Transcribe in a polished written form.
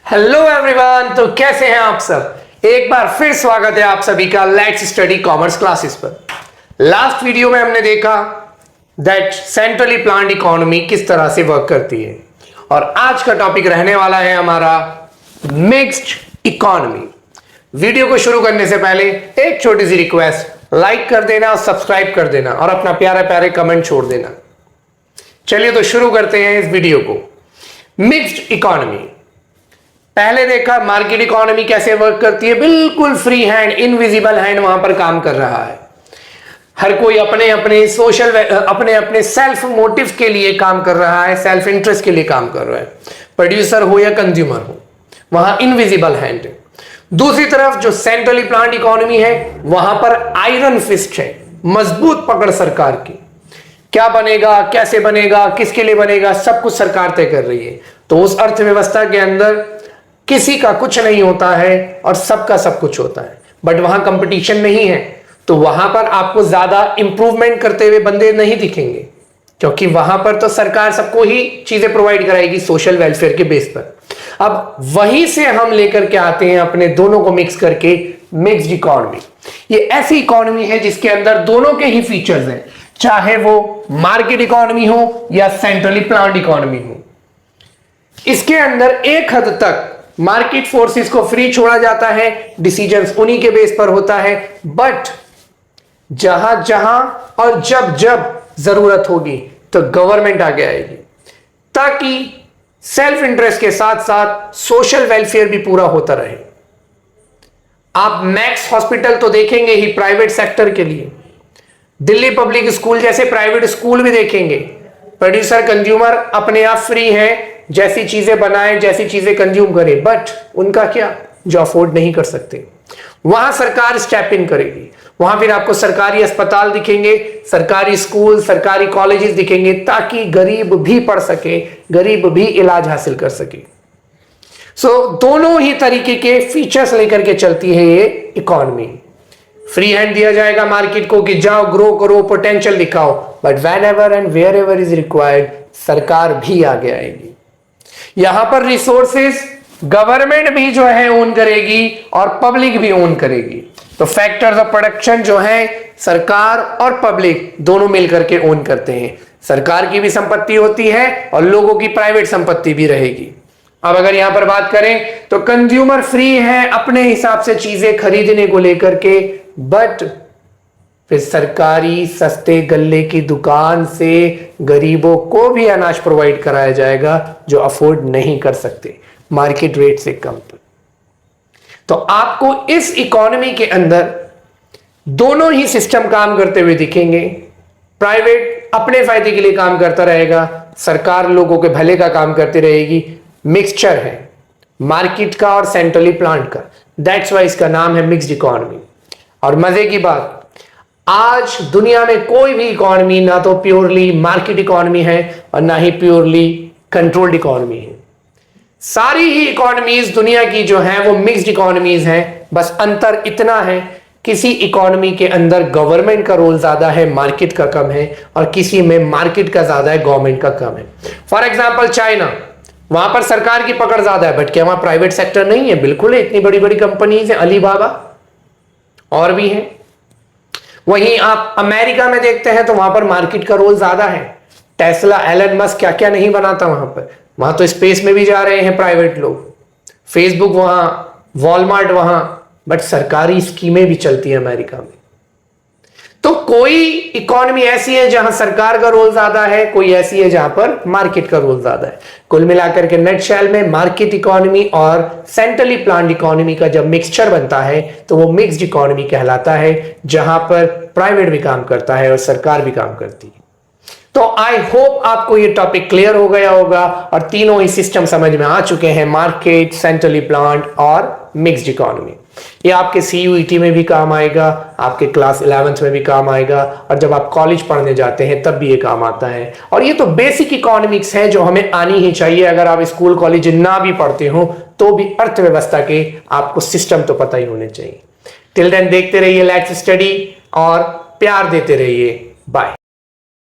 Hello everyone, तो कैसे हैं आप सब। एक बार फिर स्वागत है आप सभी का लेट्स स्टडी कॉमर्स क्लासेस पर। लास्ट वीडियो में हमने देखा दैट सेंट्रली प्लान्ड इकोनॉमी किस तरह से वर्क करती है, और आज का टॉपिक रहने वाला है हमारा मिक्स्ड इकोनॉमी। वीडियो को शुरू करने से पहले एक छोटी सी रिक्वेस्ट, लाइक कर देना और सब्सक्राइब कर देना और अपना प्यारे प्यारे कमेंट छोड़ देना। चलिए तो शुरू करते हैं इस वीडियो को। मिक्स्ड इकोनॉमी, पहले देखा मार्केट इकोनॉमी कैसे वर्क करती है। बिल्कुल फ्री हैंड, इनविजिबल हैंड वहां पर काम कर रहा है। हर कोई अपने अपने अपने सेल्फ मोटिव के लिए काम कर रहा है, सेल्फ इंटरेस्ट के लिए काम कर रहा है। प्रोड्यूसर हो या कंज्यूमर हो, वहां इनविजिबल हैंड है। दूसरी तरफ जो सेंट्रली प्लान्ड इकोनॉमी है, वहां पर आयरन फिस्ट है, मजबूत पकड़ सरकार की। क्या बनेगा, कैसे बनेगा, किसके लिए बनेगा, सब कुछ सरकार तय कर रही है। तो उस अर्थव्यवस्था के अंदर किसी का कुछ नहीं होता है और सबका सब कुछ होता है। बट वहां कंपटीशन नहीं है, तो वहां पर आपको ज्यादा इंप्रूवमेंट करते हुए बंदे नहीं दिखेंगे, क्योंकि वहां पर तो सरकार सबको ही चीजें प्रोवाइड कराएगी सोशल वेलफेयर के बेस पर। अब वहीं से हम लेकर के आते हैं अपने दोनों को मिक्स करके मिक्स्ड इकोनॉमी। ये ऐसी इकोनॉमी है जिसके अंदर दोनों के ही फीचर्स हैं, चाहे वो मार्केट इकोनॉमी हो या सेंट्रली प्लान्ड इकोनॉमी हो। इसके अंदर एक हद तक मार्केट फोर्सेस को फ्री छोड़ा जाता है, डिसीजंस उन्हीं के बेस पर होता है। बट जहां जहां और जब जब जरूरत होगी तो गवर्नमेंट आगे आएगी, ताकि सेल्फ इंटरेस्ट के साथ साथ सोशल वेलफेयर भी पूरा होता रहे। आप मैक्स हॉस्पिटल तो देखेंगे ही प्राइवेट सेक्टर के लिए, दिल्ली पब्लिक स्कूल जैसे प्राइवेट स्कूल भी देखेंगे। प्रोड्यूसर कंज्यूमर अपने आप फ्री है, जैसी चीजें बनाए, जैसी चीजें कंज्यूम करें। बट उनका क्या, जो अफोर्ड नहीं कर सकते, वहां सरकार स्टेप इन करेगी। वहां फिर आपको सरकारी अस्पताल दिखेंगे, सरकारी स्कूल, सरकारी कॉलेजेस दिखेंगे, ताकि गरीब भी पढ़ सके, गरीब भी इलाज हासिल कर सके। दोनों ही तरीके के फीचर्स लेकर के चलती है ये इकोनॉमी। फ्री हैंड दिया जाएगा मार्केट को कि जाओ ग्रो करो, पोटेंशियल दिखाओ। But whenever and wherever is required, सरकार भी आगे आएगी। यहां पर रिसोर्सेज गवर्नमेंट भी जो है ओन करेगी और पब्लिक भी ओन करेगी। तो फैक्टर्स ऑफ प्रोडक्शन जो है सरकार और पब्लिक दोनों मिलकर के ओन करते हैं। सरकार की भी संपत्ति होती है और लोगों की प्राइवेट संपत्ति भी रहेगी। अब अगर यहां पर बात करें तो कंज्यूमर फ्री है अपने हिसाब से चीजें खरीदने को लेकर के, बट फिर सरकारी सस्ते गल्ले की दुकान से गरीबों को भी अनाज प्रोवाइड कराया जाएगा जो अफोर्ड नहीं कर सकते मार्केट रेट से कम पर। तो आपको इस इकोनॉमी के अंदर दोनों ही सिस्टम काम करते हुए दिखेंगे। प्राइवेट अपने फायदे के लिए काम करता रहेगा, सरकार लोगों के भले का काम करती रहेगी। मिक्सचर है मार्केट का और सेंट्रली प्लान्ड का, दैट्स वाई इसका नाम है मिक्स्ड इकोनॉमी। और मजे की बात, आज दुनिया में कोई भी इकोनॉमी ना तो प्योरली मार्केट इकोनॉमी है और ना ही प्योरली कंट्रोल्ड इकोनॉमी है। सारी ही इकोनॉमीज दुनिया की जो है वो मिक्स्ड इकोनॉमीज हैं। बस अंतर इतना है, किसी इकोनॉमी के अंदर गवर्नमेंट का रोल ज्यादा है, मार्केट का कम है, और किसी में मार्केट का ज्यादा है, गवर्नमेंट का कम है। फॉर एग्जाम्पल चाइना, वहां पर सरकार की पकड़ ज्यादा है, बट क्या वहां प्राइवेट सेक्टर नहीं है? बिल्कुल है, इतनी बड़ी बड़ी कंपनीज है, अलीबाबा और भी है। वहीं आप अमेरिका में देखते हैं तो वहां पर मार्केट का रोल ज्यादा है। टेस्ला, एलन मस्क क्या क्या नहीं बनाता वहां पर। वहां तो स्पेस में भी जा रहे हैं प्राइवेट लोग, फेसबुक वहां, वॉलमार्ट वहां, बट सरकारी स्कीमें भी चलती है अमेरिका में। तो कोई इकोनॉमी ऐसी है जहां सरकार का रोल ज्यादा है, कोई ऐसी है जहां पर मार्केट का रोल ज्यादा है। कुल मिलाकर के नटशेल में मार्केट इकोनॉमी और सेंट्रली प्लान्ड इकोनॉमी का जब मिक्सचर बनता है तो वो मिक्स्ड इकोनॉमी कहलाता है, जहां पर प्राइवेट भी काम करता है और सरकार भी काम करती है। तो आई होप आपको ये टॉपिक क्लियर हो गया होगा और तीनों ही सिस्टम समझ में आ चुके हैं, मार्केट, सेंट्रली प्लान्ड और मिक्स्ड इकोनॉमी। ये आपके CUET में भी काम आएगा, आपके क्लास 11th में भी काम आएगा, और जब आप कॉलेज पढ़ने जाते हैं तब भी ये काम आता है। और ये तो बेसिक इकोनॉमिक्स है जो हमें आनी ही चाहिए। अगर आप स्कूल कॉलेज ना भी पढ़ते हो तो भी अर्थव्यवस्था के आपको सिस्टम तो पता ही होने चाहिए। टिल देन देखते रहिए लेट्स स्टडी और प्यार देते रहिए। बाय।